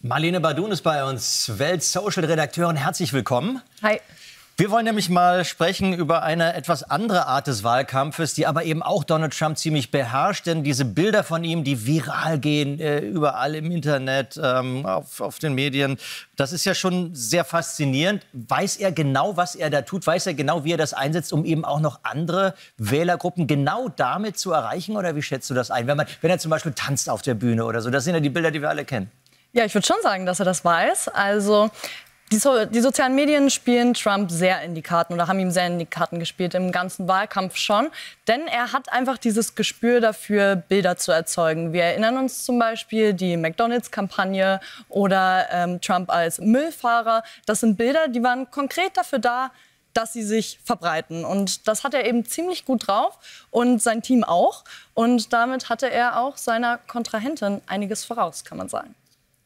Marlene Bardun ist bei uns, Welt-Social-Redakteurin. Herzlich willkommen. Hi. Wir wollen nämlich mal sprechen über eine etwas andere Art des Wahlkampfes, die aber eben auch Donald Trump ziemlich beherrscht. Denn diese Bilder von ihm, die viral gehen, überall im Internet, auf den Medien, das ist ja schon sehr faszinierend. Weiß er genau, was er da tut? Weiß er genau, wie er das einsetzt, um eben auch noch andere Wählergruppen genau damit zu erreichen? Oder wie schätzt du das ein? Wenn er zum Beispiel tanzt auf der Bühne oder so, das sind ja die Bilder, die wir alle kennen. Ja, ich würde schon sagen, dass er das weiß. Also die sozialen Medien spielen Trump sehr in die Karten oder haben ihm sehr in die Karten gespielt, im ganzen Wahlkampf schon. Denn er hat einfach dieses Gespür dafür, Bilder zu erzeugen. Wir erinnern uns zum Beispiel die McDonald's-Kampagne oder Trump als Müllfahrer. Das sind Bilder, die waren konkret dafür da, dass sie sich verbreiten. Und das hat er eben ziemlich gut drauf und sein Team auch. Und damit hatte er auch seiner Kontrahentin einiges voraus, kann man sagen.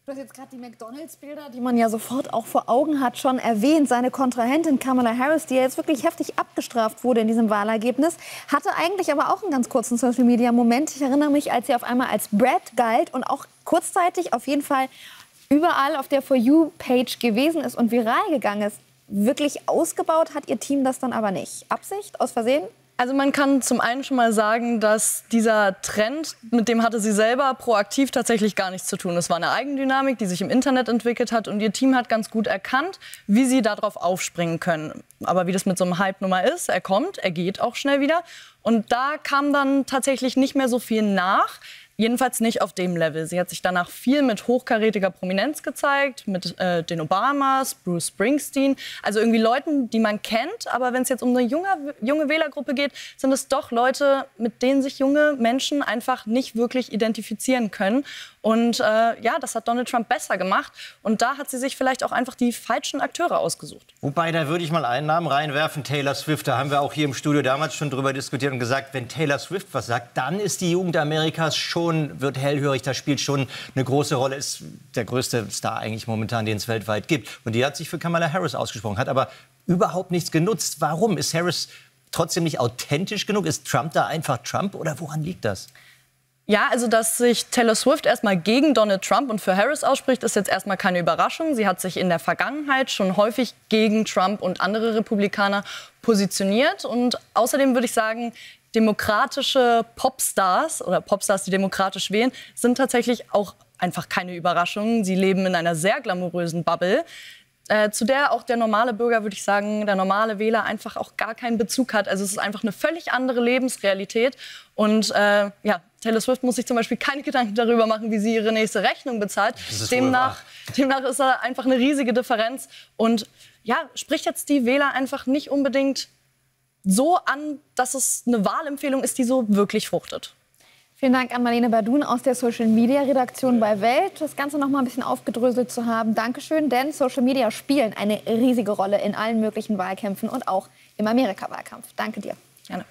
Du hast jetzt gerade die McDonald's-Bilder, die man ja sofort auch vor Augen hat, schon erwähnt. Seine Kontrahentin Kamala Harris, die ja jetzt wirklich heftig abgestraft wurde in diesem Wahlergebnis, hatte eigentlich aber auch einen ganz kurzen Social-Media-Moment. Ich erinnere mich, als sie auf einmal als Brad galt und auch kurzzeitig auf jeden Fall überall auf der For You-Page gewesen ist und viral gegangen ist. Wirklich ausgebaut hat ihr Team das dann aber nicht. Absicht? Aus Versehen? Also man kann zum einen schon mal sagen, dass dieser Trend, mit dem hatte sie selber proaktiv tatsächlich gar nichts zu tun. Es war eine Eigendynamik, die sich im Internet entwickelt hat und ihr Team hat ganz gut erkannt, wie sie darauf aufspringen können. Aber wie das mit so einem Hype nun mal ist, er kommt, er geht auch schnell wieder. Und da kam dann tatsächlich nicht mehr so viel nach. Jedenfalls nicht auf dem Level. Sie hat sich danach viel mit hochkarätiger Prominenz gezeigt, mit den Obamas, Bruce Springsteen. Also irgendwie Leuten, die man kennt. Aber wenn es jetzt um eine junge Wählergruppe geht, sind es doch Leute, mit denen sich junge Menschen einfach nicht wirklich identifizieren können. Und ja, das hat Donald Trump besser gemacht. Und da hat sie sich vielleicht auch einfach die falschen Akteure ausgesucht. Wobei, da würde ich mal einen Namen reinwerfen, Taylor Swift. Da haben wir auch hier im Studio damals schon drüber diskutiert und gesagt, wenn Taylor Swift was sagt, dann ist die Jugend Amerikas wird hellhörig. Das spielt schon eine große Rolle. Ist der größte Star eigentlich momentan, den es weltweit gibt. Und die hat sich für Kamala Harris ausgesprochen, hat aber überhaupt nichts genutzt. Warum? Ist Harris trotzdem nicht authentisch genug? Ist Trump da einfach Trump oder woran liegt das? Ja, also dass sich Taylor Swift erstmal gegen Donald Trump und für Harris ausspricht, ist jetzt erstmal keine Überraschung. Sie hat sich in der Vergangenheit schon häufig gegen Trump und andere Republikaner positioniert. Und außerdem würde ich sagen, demokratische Popstars oder Popstars, die demokratisch wählen, sind tatsächlich auch einfach keine Überraschung. Sie leben in einer sehr glamourösen Bubble, zu der auch der normale Bürger, würde ich sagen, der normale Wähler einfach auch gar keinen Bezug hat. Also es ist einfach eine völlig andere Lebensrealität. Und ja, Taylor Swift muss sich zum Beispiel keine Gedanken darüber machen, wie sie ihre nächste Rechnung bezahlt. Demnach ist da einfach eine riesige Differenz. Und ja, spricht jetzt die Wähler einfach nicht unbedingt so an, dass es eine Wahlempfehlung ist, die so wirklich fruchtet. Vielen Dank an Marlene Bardun aus der Social-Media-Redaktion bei Welt, das Ganze noch mal ein bisschen aufgedröselt zu haben. Dankeschön, denn Social Media spielen eine riesige Rolle in allen möglichen Wahlkämpfen und auch im Amerika-Wahlkampf. Danke dir. Gerne.